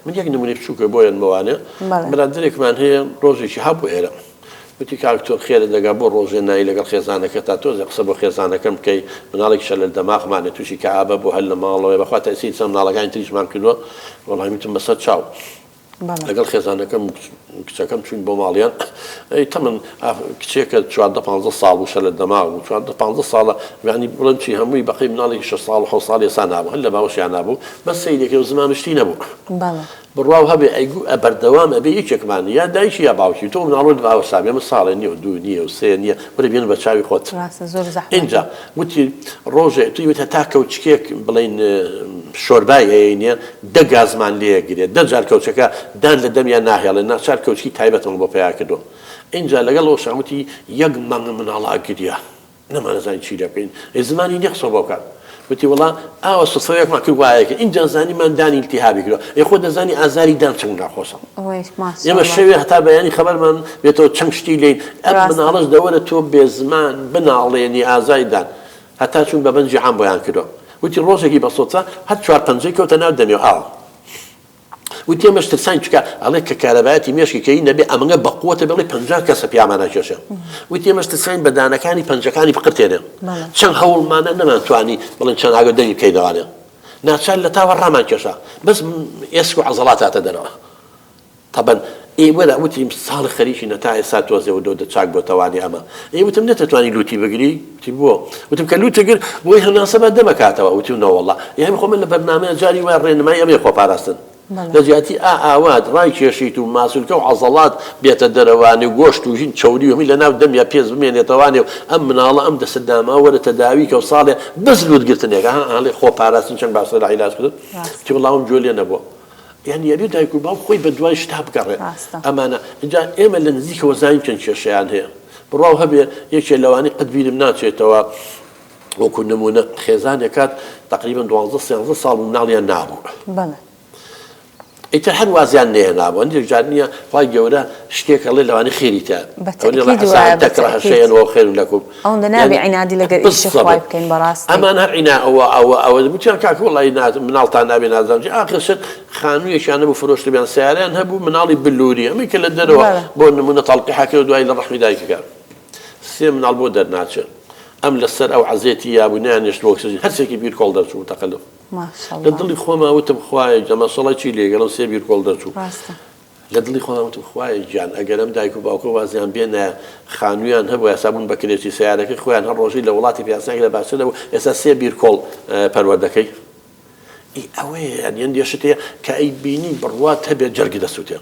من یەک نمونەی بچووکە بۆیان بەوانێ بەرادەرێکمان هەیە ڕۆژێکی هەبوو ئێرە وتی کاکتۆر خێرە دەگا بۆ ڕۆژێ نایی لەگەڵ خێزانەکە تا تۆزە قسە بۆ خێزانەکەم بکەی مناڵێکی لە دەماغمانێ تووشی کەعابە بۆ هەل لە ماڵەوەی بەخوا تەسی چەند مناڵەکانی تریشمان کردووە وەڵامی وتم بەسەر چاو لەگەڵ خێزانەکەم کچەکەم چوین بۆ ماڵیان تەمەن کچێکە 14-15 ساڵ وشە لە دەماغ و 14-15 ساڵە یعنی بڵندی هەمووی بەقی مناڵێکی 6 ساڵ 7 ساڵ ێستا نابوو هەر لە باوەشیان نابوو بەس سەیرێکی و زمانشتی نەبوو بڕواو هەبێ ئەیگو بەردەوام ئەبێ یەکێکمان یا دایکی یا باوکی تۆ مناڵۆت باوەسا بێمە ساڵێ نییە و دوو نییە و سێ نییە وەرە بێنە بە چاوی خۆت اینجا وتی ڕۆژێ توی وتە تا کەوچکێک بڵین شۆربای هەیە دە گازمان لێگرێت دە جار کەوچەکە دان لە دەمیان ناهێڵێ ناچار کەوچکی تایبەتەوە بۆ پیا کردو اینجا لەگەڵەوە شاوتی یەک مانگە مناڵا گریا نەمانەزانین چی دەکەین زمانی نەخسۆ بۆکات وتی وڵا ئاوە سوسەیەکمان کرد وایەکە اینجا زانیمان دانی التیهابی کردەوە خۆ دەزانی ئازاری دان چەند ناخۆشە ئێمە شەوێ هەتا بەیانی خەبەرمان بێتەوە چەند شتی لێین ئەم مناڵەش دەوەرە تۆ بێزمان بناڵێنی ئازاری دان هەتا چون بە بەنجی عام بۆیان کردەوە وتی ڕۆژێکی بە سۆچە هەر 4-5 کەوتە ناو دەمێ ئاوە وتی ئێمەش ترسان چکە ئەڵێ کە کارەبایەتی مێشکەکەی نەبێ ئەمەگە بەقووەتە بڵێ 50 کەسە پیامانە کێشە وتی ئێمەش ترسان بە دانەکانی پەنجەکانی بقرتێنێ چەند هەوڵمانە نەمانتوانی بڵێن چەند ئاگە دەنگی بکەینەوانێ ناچار لە تاوە ڕامان کێشە بەس ئێسک و عەزەڵات هاتە دەرەوە طبعا ئێوەدا وتی ساڵی خەریکی نەتا ئێستا تۆزێەوە دۆ دەچاک بۆ تەوانی ئەمە وتم نەتەتوانی لوتی بگری وتی بۆ وتم کە لوتەگر بۆی هەناسەبە دەمەکاتەوە وتی نەوەڵڵا یعنی خۆ من لە بەرنامەیە جاری وای ڕێنمای ئەمێ خۆپاراستن لە جیاتی ئاوات ڕای کێشیت و ماسولکە و عەزەڵات بێتە دەرەوانی و گۆشت و ژین چەوری و هەمی لە ناو دەمیا پێز بمێنێتەوانێ و ئەم مناڵە ئەم دەسەداما وەرە تەداوی کە و ساڵێ بەس لوتگرتنێکە هەڵێ خۆپاراستن چەند باسە لە عیلاج کردن وتی وەڵاوم جۆ لێ نەبووە یعنی یاری دایک و باوک خۆی بە دوای شتا بگەڕێ ئەمانە اینجا ئێمە لە نزیکەوە زانین چەند کێشەیان هەیە بڕواو هەبێ یەکێ لەوانی قەت بیرم ناچێتەوە وەکو نمونە خێزانێک کات تقریبا 12-13 ساڵ مناڵیان نابوو ئیتر هەر وازیان نێنابوو هەندێک جار نییە خوای گەورە شتێک هەڵێ لەوانی خێریتە تەکرە شەیەنەوە خێر لەکوم نابێ عینادی لەگەر ئیشی خوای بکەین بەڕاستی ئەمان هەر عینا ئەوە بوتیان کاکە وەڵی مناڵتان نابێ نازانم ئاخر شت خانوویەکیان هەبوو فرۆشتبیان سیارەیان هەبوو مناڵی بلووری ئەمەی کە لە دەرەوە بۆ نمونە تەڵقی حاکرێ دوای لە ڕەحمی دایکەکە سێ مناڵ بۆ دەرناچێت ئەم لەسەر ئەو عەزێتی یابوونیان نێشت بۆ ئۆکسیجین هەرسێکی بیرکۆڵ دەرچوو تەقەلب لە دڵی خۆما وتم خوایە جەمە سەڵی چی لێگەڵ سێ بیرکۆڵ دەرچوو لە دڵی خۆما وتم خوایە گیان ئەگەر ئەم دایک و باوکە وازیان بێنە خانوویان هەبوو یاسابوون بە کرێتی سیارەکەی خۆیان هەر ڕۆژی لە وڵاتی پیاسەکە لە باشترەوە ئێستا سێ بیرکۆڵ پەروەردەکەی ئەوەیە یان دێشت هەیە کە ئەی بینی بڕوات هەبێت جەرگی دەسووتێ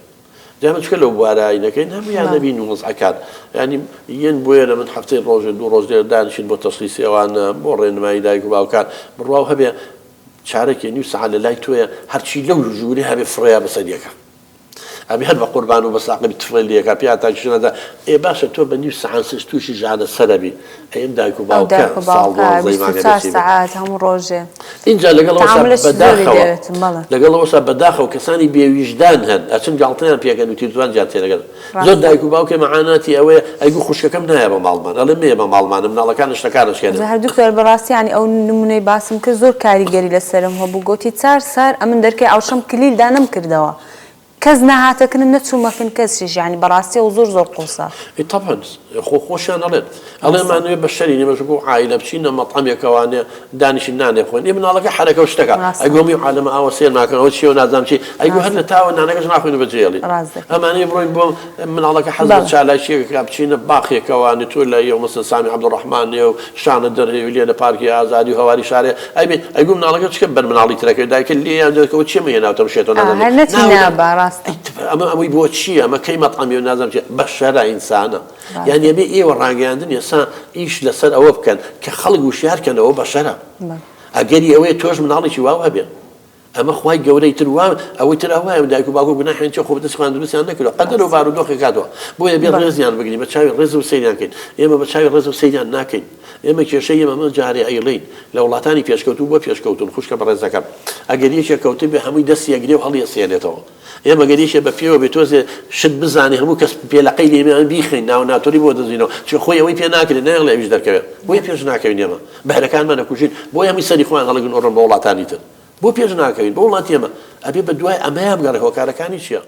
جامە چکە لەو بوارایینەکەین هەمویان نەبین و وەزعەکان ینی یەن بۆیە لە من هەفتەی ڕۆژێ دوو ڕۆژ لێرە دانیشین بۆ تەشخیصی ئەوانە بۆ ڕێنمایی دایک و باوکان بڕواو هەبێ چارەکی نیو سەعات لە لای تۆیە هەرچی لەو ژووری هەبێ فڕێیا بەسەر یەکە ئەبێ هەر بە قوربان و بە ساقبی تفڵێلیەکە پیاتاکیشنەدا باشە تۆ بە نیو سەعات تووشی ژانە سەرەبی ئەم دایک و باوکە ساڵ 24 ساعات هەموو ڕۆژێ اینجا لەگەڵەوەسا بەداخەوە کەسانی بێویژدان هەن ئەچن گاڵتەیان پێکەن و تیرجوان جیان تێنەگەن زۆر دایک و باوکێ مەعاناتی ئەوەیە ئەیگو خوشکەکەم نایە بە ماڵمان ئەڵێ مێ بە ماڵمانە مناڵەکان شتەکانشکێنن هەردووکتۆر بەڕاستی ینی ئەو نمونەی باسم کرد زۆر کاریگەری لەسەرم هەبوو گوتی چار سار ئەمن دەرکەی ئاوشەم کلیلدا نەمکردەوە کەس نەهاتەکردن نەچوومەکن کەسیش ینی بەڕاستی و زۆر قۆسە طبعا خۆشیان ئەڵێن ئەڵێمانوێ بە شەرینی مەژگو عایلە بچینە مەطعەمێکەوانێ دانیشی نانێ خۆین ئێ مناڵەکە حرەکە و شتەکە ئەگۆمی عالەمە ئاوە سێر ناکەنەوە چی و نازانم چی ئەیگو هەر لە تاوە نانەکەش ناخۆین بەجێڵی ئەمانەی بڕۆین بۆ مناڵەکە حەز بە چالایشیەکە بچینە باخێکەوانی تۆ لە ئێوە مەسەن سامی عەبدوڕەحمانێ و شانە دەرهێ لێ لە پارکی ئازادی و هەواری شارێ ئەیگو مناڵەکە چکە بەر مناڵی ترەکەی دایکە لێیان دەرکەوە چی مێناوتە شێتۆ ئەمەی بۆ چییە ئەمە کەی مەطعەمی و نازانم چی بە شەرە ئینسانە یان ئەبێ ئێوە ڕاگەیاندن ئێستا ئیش لەسەر ئەوە بکەن کە خەڵک وشیارکەنەوە بە شەرە ئەگەری ئەوەیە تۆش مناڵێکی واو هەبێ ئەمە خوای گەورەی تر وام ئەوەی تر ئەوایە دایک و باوکە گوناحیان چێ خۆ بەدەست خواردنووسیان نەکردەوە قەدەر و بارودۆخی کاتەوە بۆیە بێ ڕێزیان بگرین بە چاوی ڕێز و سەیریان کەین ئێمە بە چاوی ڕێز و سەیریان ناکەین ئێمە کێشەی ئێمە جارێ ئەیڵین لە وڵاتانی پێشکەوتوو بۆ پێشکەوتن خوشکە بە ڕێزەکەم ئەگەر یەکێک کەوتە بێ هەمووی دەستی ئەگرێ و هەڵیەسێنێتەوە ئێمە گەریشە بە پێوە بێ تۆزێ شت بزانێ هەموو کەس پێلەقەی لێمیان بیخین ناو ناتۆری بۆ دەزینەوە چ خۆی ئەوەی پێ ناکرێت نەیەڵێ ئەویش دەرکەوێت بۆیە پێش ناکەوین ئێمە بەهرەکانمان نەکوژین بۆ هەمی سەری خۆیان هەڵەگرن ئۆڕم بە وڵاتانی تر بۆ پێش ناکەوین بۆ وڵاتی ئێمە ئەبێ بە دوای ئەمەیە بگەڕێ هۆکارەکانی چییە؟